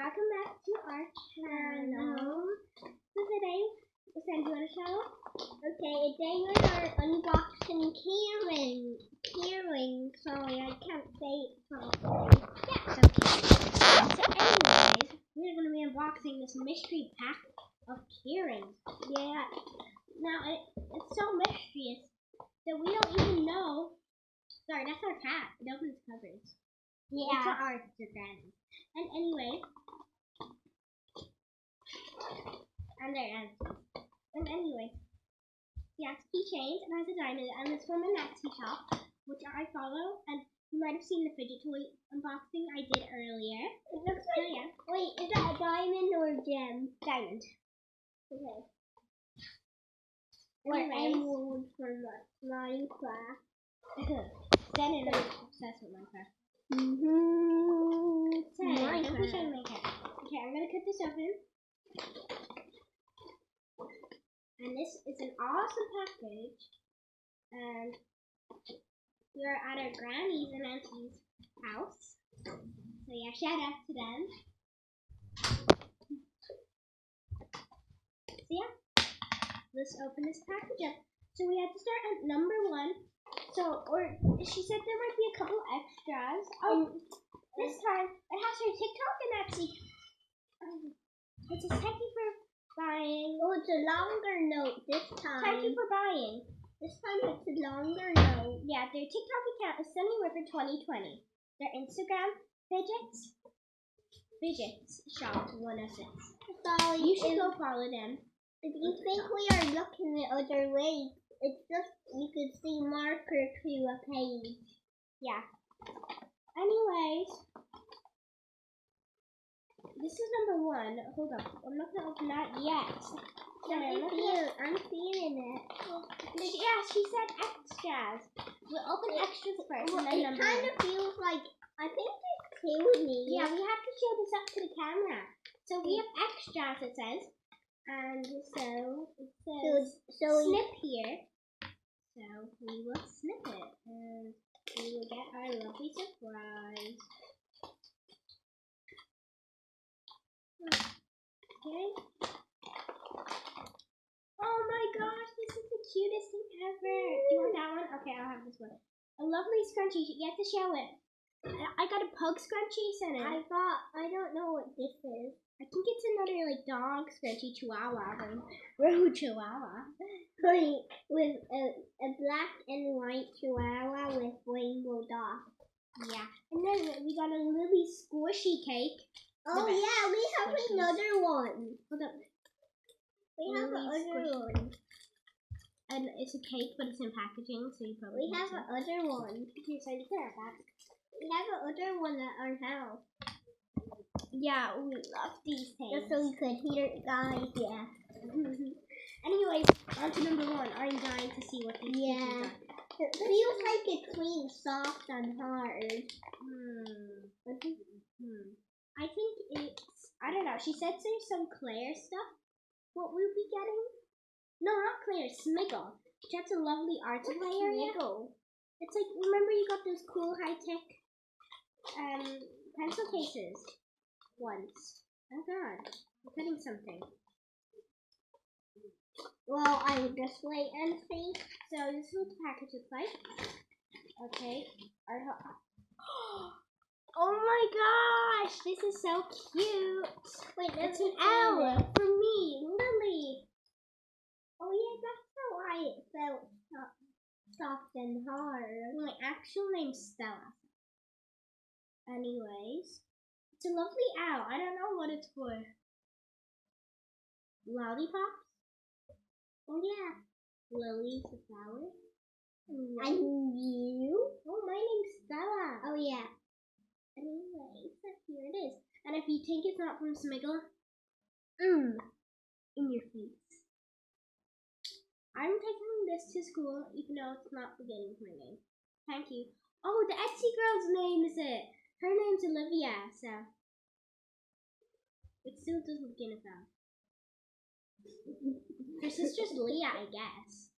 welcome back to our channel. So today, do you want to show? Okay, today we are unboxing keyring. Sorry, I can't say it properly. Yeah, it's okay. So anyways, we're going to be unboxing this mystery pack of keyrings. Yeah. Now, it's so mysterious that we don't even know. Sorry, that's our cat. It opens covers. Yeah. It's not ours, it's your granny. And anyway, yeah, it's keychains and has a diamond, and it's from a Nazi shop, which I follow, and you might have seen the fidget toy unboxing I did earlier. It looks like, so, yeah. Wait, is that a diamond or a gem? Diamond. Okay. Or emerald from Minecraft. Then it is obsessed with Minecraft. Okay, I'm gonna cut this open. And this is an awesome package. And we are at our granny's and auntie's house. So yeah, shout out to them. So yeah, let's open this package up. So we have to start at number 1. So, or she said there might be a couple extras. Oh, this time it has her TikTok and Etsy. It says thank you for buying. Oh, it's a longer note this time. Thank you for buying. This time it's a longer note. Yeah, their TikTok account is Sunny River 2020. Their Instagram, Fidgets Shop 106. Sorry, you should go follow them. If you think we are looking the other way, it's just you could see marker to a page. Yeah. Anyways, this is number 1. Hold up, I'm not gonna open that yet. I'm feeling it. Yeah, she said extras. We'll open extras first, and then number 1. It kind of feels like I think it's 2 of me. Yeah, we have to show this up to the camera. So we have extras, it says. And so it says snip here. So we will snip it and we will get our lovely surprise. Okay. Oh my gosh, this is the cutest thing ever. Do you want that one? Okay, I'll have this one. A lovely scrunchie. You have to show it. I got a pug scrunchie, Senna. I don't know what this is. I think it's another like dog scrunchie, chihuahua, road chihuahua. With a black and white chihuahua with rainbow dots. Yeah. And then we got a really squishy cake. Oh yeah, we have another one. Hold up. We have another one. And it's a cake, but it's in packaging, so you probably have another one. Okay, so you put it back. We have another one at our house. Yeah, we love these things. Just so we could hear it, guys. Yeah. Anyways, on to number 1. I'm dying to see what these pieces are. It feels like it's clean, soft, and hard. I think it's, I don't know. She said there's some Claire stuff. What we'll be getting? No, not Claire, Smiggle. That's a lovely art supply area. It's like, remember you got those cool high-tech pencil cases once. Oh god, I'm cutting something. Well, I will just wait and see. So this is what the package looks like. Okay. Oh my gosh, this is so cute. Wait, it's an owl for me, Lily. Oh yeah, that's why it felt soft and hard. My actual name's Stella. Anyways, it's a lovely owl. I don't know what it's for. Lollipops? Oh yeah. Lily's a flower. And you? Oh, my name's Stella. Oh yeah. Anyway, so here it is. And if you think it's not from Smiggle, in your face. I'm taking this to school, even though it's not beginning with my name. Thank you. Oh, the Etsy girl's name is it. Her name's Olivia, so it still doesn't begin with that. Her sister's Leah, I guess.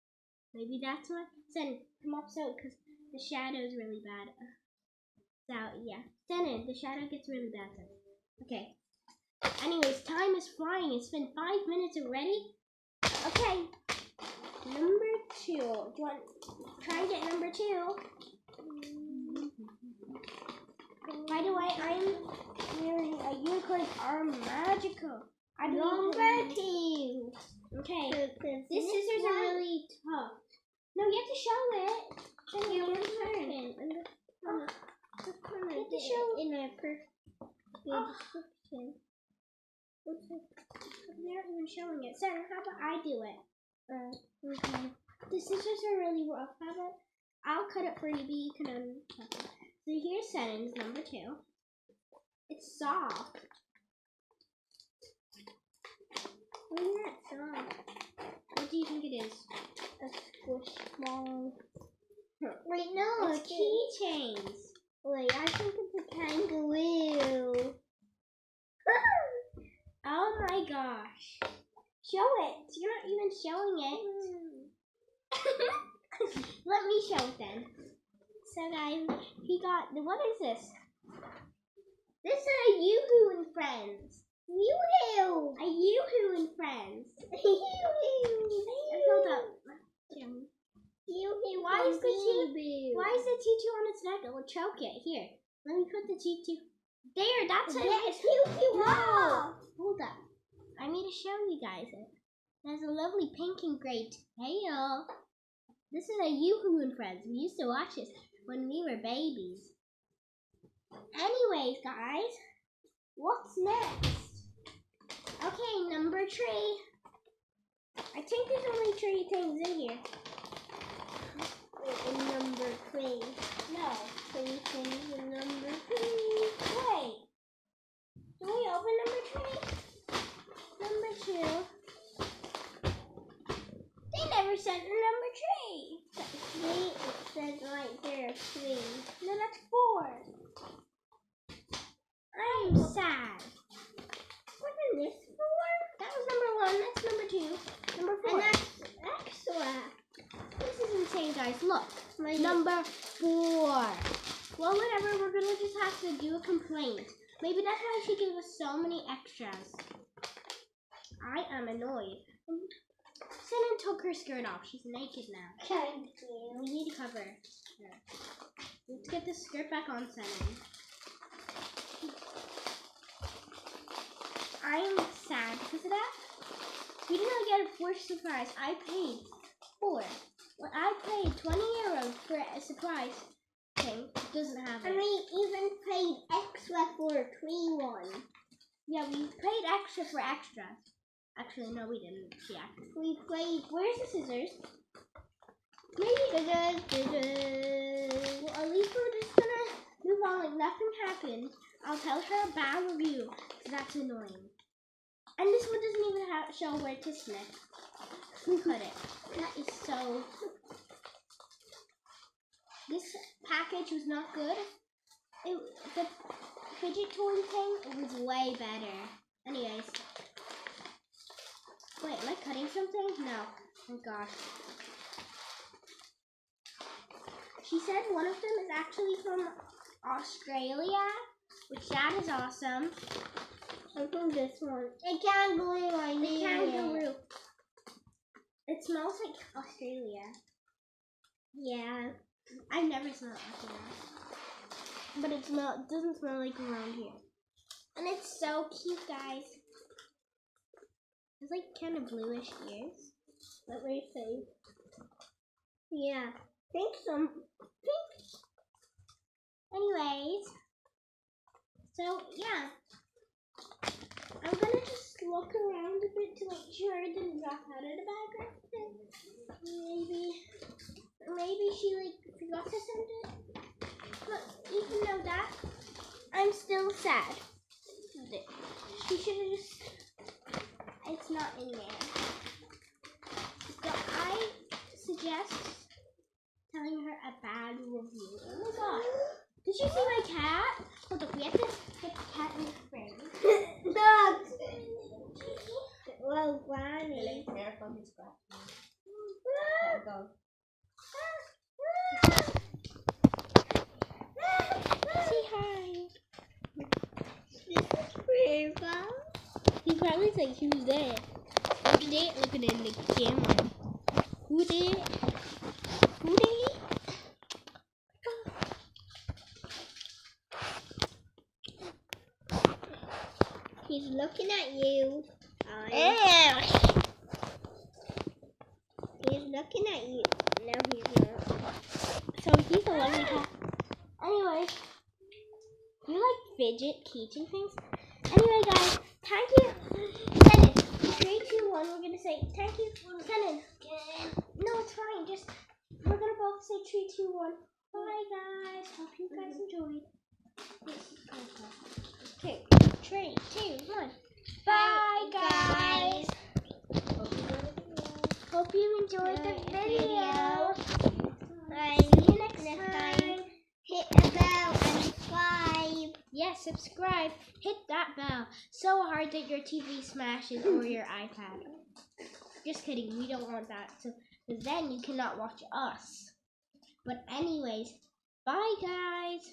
Maybe that's why. Sen, come up so, because the shadow's really bad. So, yeah. Sen, the shadow gets really bad. So. Okay. Anyways, time is flying. It's been 5 minutes already. Okay. Number 2. Do you want to try and get number 2? By the way, I'm wearing a unicorn arm magical. Number 2. Okay. These scissors are really tough. No, you have to show it. Show me one turn. You have to show in a perfect description. They're not even showing it. Sarah, how about I do it? Okay. The scissors are really rough. How about I'll cut it for you, but you can uncut it. So here's settings number 2. It's soft. Why is that soft? What do you think it is? A squish ball. Wait, no, it's keychains. Wait, I think it's a kangaroo. Oh my gosh. Show it. You're not even showing it. Let me show it then. So guys, he got, what is this? This is a Yoo-hoo and Friends. Yoo-hoo! A Yoo-hoo and Friends. Yoo-hoo! Hold up. Yoo-hoo. Why is the tutu on its neck? It will choke it. Here, let me put the tutu. There, that's it. It's Yoo-hoo. Wow. Hold up. I need to show you guys it. It has a lovely pink and gray tail. This is a Yoo-hoo and Friends. We used to watch this when we were babies. Anyways, guys, what's next? Okay, number 3. I think there's only 3 things in here. Wait, in number 3. No, 3 things in number 3. Wait. Can we open number 3? Number 2. They never sent the number 3. 3, it says right there, 3. No, that's 4. I'm sad. Wasn't this 4? That was number 1. That's number 2. Number 4. And that's extra. This is insane, guys. Look. Number 4. Well, whatever. We're going to just have to do a complaint. Maybe that's why she gave us so many extras. I am annoyed. Shannon took her skirt off. She's naked now. Thank you. We need to cover her. Let's get this skirt back on, Shannon. I'm sad because of that. We did not get a first surprise. I paid 4. Well, I paid 20 euros for a surprise thing. It doesn't have it. And we even paid extra for a free one. Yeah, we paid extra for extras. Actually, no, we didn't. Yeah, we paid. Where's the scissors? Maybe scissors. Well, at least we're just gonna move on like nothing happened. I'll tell her a bad review because that's annoying. And this one doesn't even show where to snip. Who cut it? That is so. This package was not good. The fidget toy thing was way better. Anyways. Wait, am I cutting something? No. Oh gosh. She said one of them is actually from Australia, which that is awesome. And from this one. A kangaroo, I knew it. Kangaroo. It smells like Australia. Yeah. I've never smelled Australia. But it doesn't smell like around here. And it's so cute, guys. It's like kind of bluish ears. Let me see. Yeah. Pink. Anyways. So, yeah. I'm gonna just look around a bit to make sure it didn't drop out of the bag or anything. Maybe she forgot to send it. But even though that, I'm still sad. She should have just. It's not in there. So I suggest telling her a bad review. Oh my god. Did you see my cat? Hold up, we have to get the cat in the frame. Dog! Well, Granny. Careful, he's scratching. Go. Say hi. This is Grandpa. probably like, who's there? Who's there? Looking in the camera. Who there? Who there? He's looking at you. He's looking at you. No, he's not. So he's a lovely cat. Anyway, you like fidget keychain things? Anyway, guys, thank you. Send it. 3, 2, 1. We're gonna say thank you. Send it. No, it's fine. Just we're gonna both say 3, 2, 1. Bye, guys. Hope you guys enjoyed. Okay, 3, 2, 1. Bye, guys. Hope you enjoyed the video. See you next time. Hit the bell and subscribe. Yes, subscribe. Hit that bell so hard that your TV smashes or your iPad. Just kidding. We don't want that. So then you cannot watch us. But anyways, bye, guys.